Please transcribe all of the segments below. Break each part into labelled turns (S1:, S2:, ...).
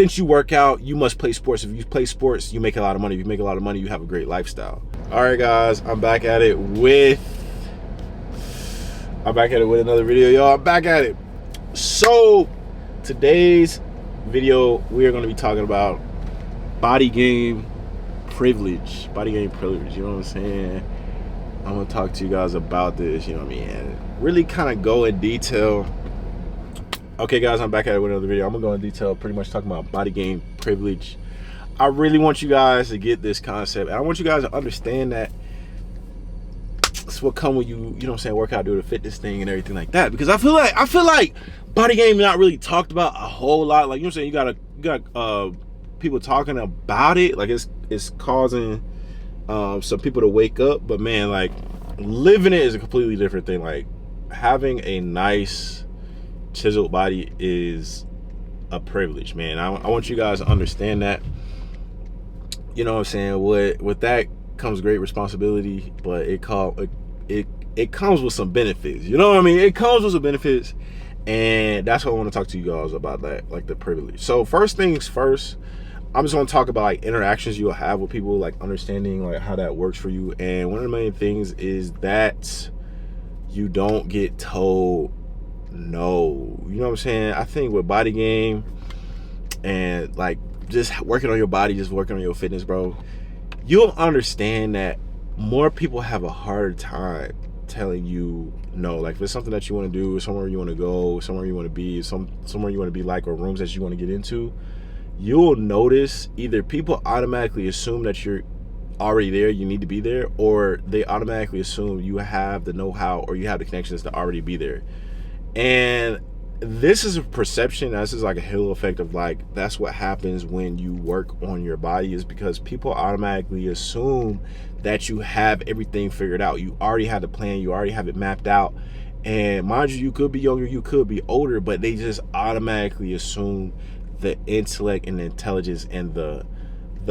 S1: Since you work out, you must play sports. If you play sports, you make a lot of money. If you make a lot of money, you have a great lifestyle. All right, guys, I'm back at it with another video, y'all. I'm back at it. So today's video, we are going to be talking about body game privilege. You know what I'm saying? I'm going to talk to you guys about this, you know what I mean, and really kind of go in detail. Okay, guys, I'm back at it with another video. I'm gonna go in detail, pretty much talking about body game privilege. I really want you guys to get this concept, and I want you guys to understand that it's what come when you know what I'm saying, work out, do the fitness thing and everything like that. Because I feel like body game not really talked about a whole lot. Like, you know what I'm saying, you got people talking about it, like it's causing some people to wake up, but man, like living it is a completely different thing. Like having a nice chiseled body is a privilege, man. I want you guys to understand that. You know what I'm saying? With that comes great responsibility, but it comes with some benefits. You know what I mean? It comes with some benefits, and that's what I want to talk to you guys about, that, like the privilege. So first things first, I'm just going to talk about like interactions you'll have with people, like understanding like how that works for you. And one of the main things is that you don't get told no. You know what I'm saying? I think with body game and like just working on your body, just working on your fitness, bro, you'll understand that more people have a harder time telling you no. Like if it's something that you want to do, somewhere you want to go, somewhere you want to be, somewhere you want to be, like, or rooms that you want to get into, you'll notice either people automatically assume that you're already there, you need to be there, or they automatically assume you have the know-how or you have the connections to already be there. And this is a perception. This is like a halo effect of like, that's what happens when you work on your body, is because people automatically assume that you have everything figured out. You already have the plan, you already have it mapped out. And mind you, you could be younger, you could be older, but they just automatically assume the intellect and the intelligence and the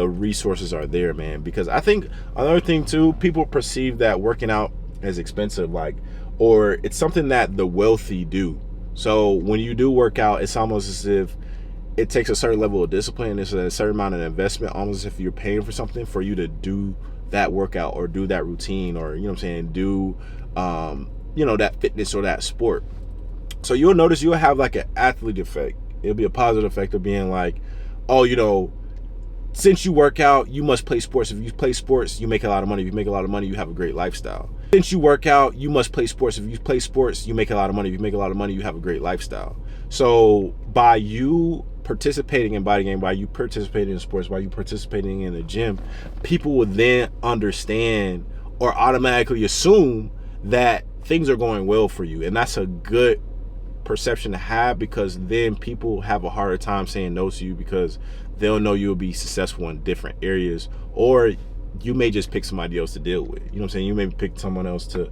S1: resources are there, man. Because I think another thing too, people perceive that working out is expensive, like, or it's something that the wealthy do. So when you do work out, it's almost as if it takes a certain level of discipline. It's a certain amount of investment, almost as if you're paying for something for you to do that workout or do that routine, or, you know what I'm saying, do you know, that fitness or that sport. So you'll notice you'll have like an athlete effect. It'll be a positive effect of being like, oh, you know, since you work out, you must play sports. If you play sports, you make a lot of money. If you make a lot of money, you have a great lifestyle. Since you work out, you must play sports. If you play sports, you make a lot of money. If you make a lot of money, you have a great lifestyle. So by you participating in body game, by you participating in sports, by you participating in the gym, people will then understand or automatically assume that things are going well for you. And that's a good perception to have, because then people have a harder time saying no to you, because they'll know you'll be successful in different areas, or you may just pick somebody else to deal with. You know what I'm saying? You may pick someone else to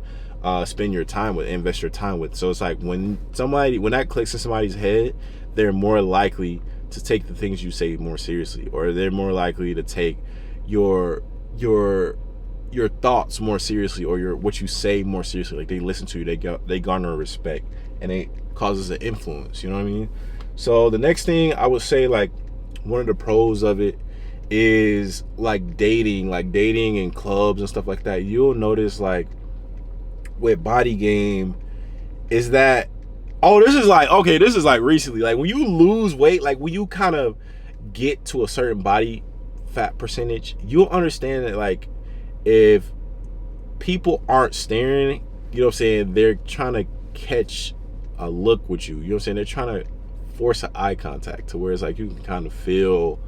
S1: spend your time with, invest your time with. So it's like when that clicks in somebody's head, they're more likely to take the things you say more seriously, or they're more likely to take your thoughts more seriously, or what you say more seriously. Like they listen to you, they garner respect, and it causes an influence. You know what I mean? So the next thing I would say, like one of the pros of it is like dating in clubs and stuff like that. You'll notice like with body game is that, oh, this is like recently, like when you lose weight, like when you kind of get to a certain body fat percentage, you'll understand that like if people aren't staring, you know what I'm saying, they're trying to catch a look with you. You know what I'm saying? They're trying to force an eye contact to where it's like you can kind of feel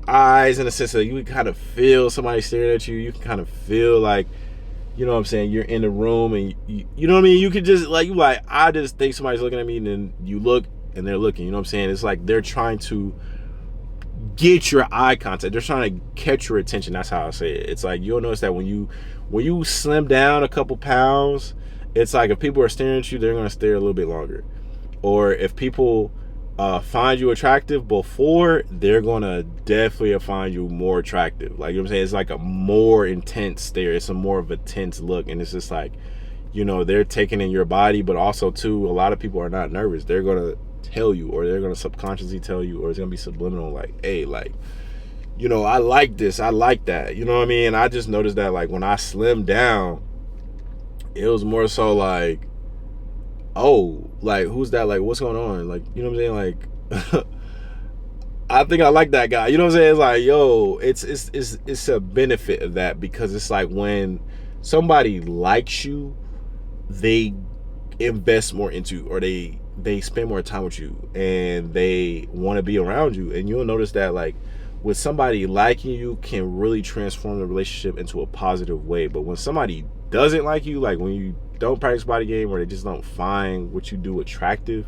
S1: eyes, in a sense that you can kind of feel somebody staring at you. You can kind of feel like, you know what I'm saying, you're in the room and you know what I mean? You could just like, I just think somebody's looking at me, and then you look and they're looking. You know what I'm saying? It's like they're trying to get your eye contact. They're trying to catch your attention. That's how I say it. It's like you'll notice that when you slim down a couple pounds, it's like if people are staring at you, they're going to stare a little bit longer. Or if people find you attractive before, they're going to definitely find you more attractive. Like, you know what I'm saying? It's like a more intense stare. It's a more of a tense look. And it's just like, you know, they're taking in your body, but also too, a lot of people are not nervous. They're going to tell you, or they're gonna subconsciously tell you, or it's gonna be subliminal, like, hey, like, you know, I like this, I like that, you know what I mean? I just noticed that, like, when I slimmed down, it was more so like, oh, like, who's that? Like, what's going on? Like, you know what I'm saying? Like, I think I like that guy. You know what I'm saying? It's like, yo, it's a benefit of that, because it's like when somebody likes you, they invest more into, or they spend more time with you, and they want to be around you. And you'll notice that, like, with somebody liking you can really transform the relationship into a positive way. But when somebody doesn't like you, like when you don't practice body game, or they just don't find what you do attractive,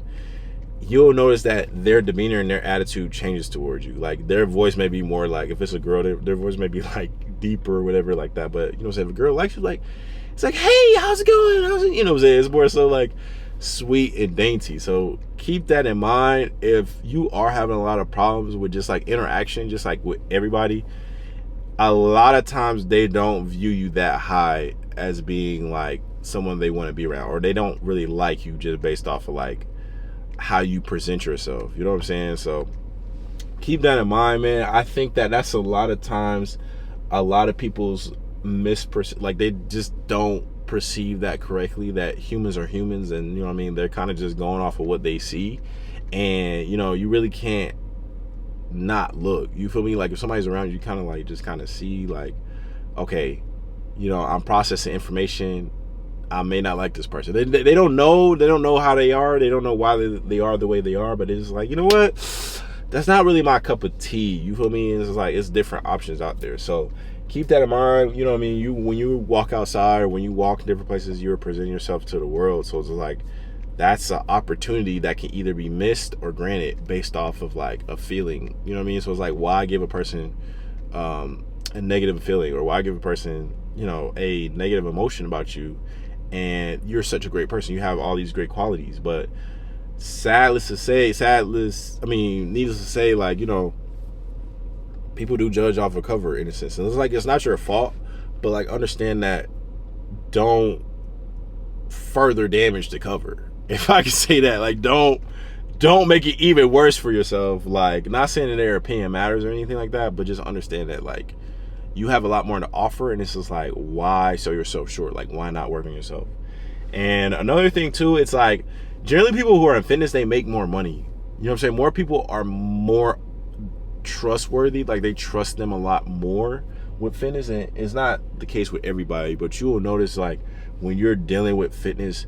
S1: you'll notice that their demeanor and their attitude changes towards you. Like, their voice may be more like, if it's a girl, their voice may be like deeper or whatever like that. But, you know what I'm saying, if a girl likes you, like, it's like, hey, how's it going? How's it? You know what I'm saying? It's more so like sweet and dainty. So keep that in mind. If you are having a lot of problems with just like interaction, just like with everybody, a lot of times they don't view you that high as being like someone they want to be around, or they don't really like you just based off of like how you present yourself. You know what I'm saying? So keep that in mind, man. I think that that's a lot of times a lot of people's like, they just don't perceive that correctly, that humans are humans, and, you know what I mean, they're kind of just going off of what they see. And, you know, you really can't not look. You feel me? Like, if somebody's around you, you kind of like just kind of see, like, okay, you know, I'm processing information, I may not like this person. They don't know how they are, they don't know why they are the way they are, but it's like, you know what, that's not really my cup of tea. You feel me? It's like, it's different options out there. So keep that in mind. You know what I mean? When you walk outside, or when you walk in different places, you're presenting yourself to the world. So it's like, that's an opportunity that can either be missed or granted based off of like a feeling. You know what I mean? So it's like, why give a person a negative feeling, or why give a person, you know, a negative emotion about you, and you're such a great person, you have all these great qualities. But needless to say, like, you know, people do judge off a cover in a sense. And it's like, it's not your fault, but like, understand that don't further damage the cover, if I can say that. Like, don't make it even worse for yourself. Like, not saying that their opinion matters or anything like that, but just understand that, like, you have a lot more to offer, and it's just like, why sell yourself short? Like, why not work on yourself? And another thing too, it's like, generally people who are in fitness, they make more money. You know what I'm saying? More people are more trustworthy, like, they trust them a lot more with fitness. And it's not the case with everybody, but you will notice, like, when you're dealing with fitness,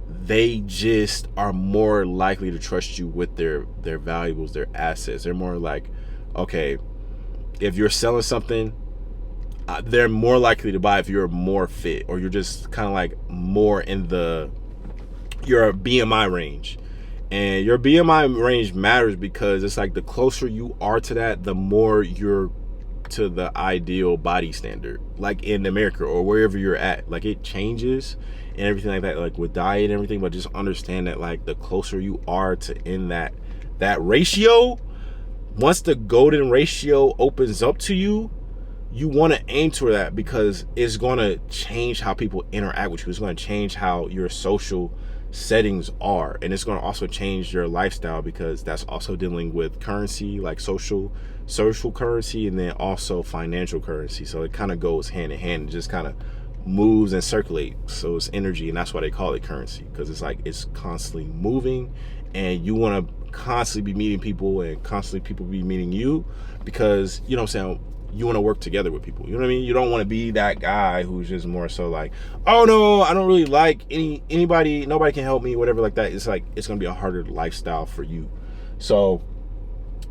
S1: they just are more likely to trust you with their valuables, their assets. They're more like, okay, if you're selling something, they're more likely to buy if you're more fit, or you're just kind of like more in your BMI range. And your BMI range matters, because it's like, the closer you are to that, the more you're to the ideal body standard, like in America or wherever you're at. Like, it changes and everything like that, like with diet and everything. But just understand that, like, the closer you are to in that ratio, once the golden ratio opens up to you, you want to aim toward that, because it's going to change how people interact with you. It's going to change how your social settings are, and it's going to also change your lifestyle, because that's also dealing with currency, like social currency, and then also financial currency. So it kind of goes hand in hand. It just kind of moves and circulates. So it's energy, and that's why they call it currency, because it's like, it's constantly moving, and you want to constantly be meeting people, and constantly people be meeting you, because, you know what I'm saying, you want to work together with people. You know what I mean? You don't want to be that guy who's just more so like, oh no, I don't really like anybody, nobody can help me, whatever like that. It's like, it's going to be a harder lifestyle for you. So,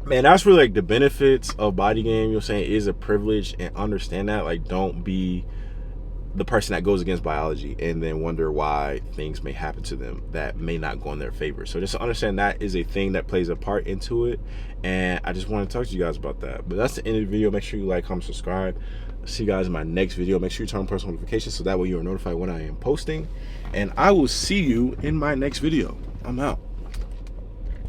S1: man, that's really like the benefits of body game. You know what I'm saying? It is a privilege, and understand that. Like, don't be the person that goes against biology and then wonder why things may happen to them that may not go in their favor. So just understand that is a thing that plays a part into it. And I just want to talk to you guys about that. But that's the end of the video. Make sure you like, comment, subscribe. See you guys in my next video. Make sure you turn on post notifications, so that way you are notified when I am posting. And I will see you in my next video. I'm out.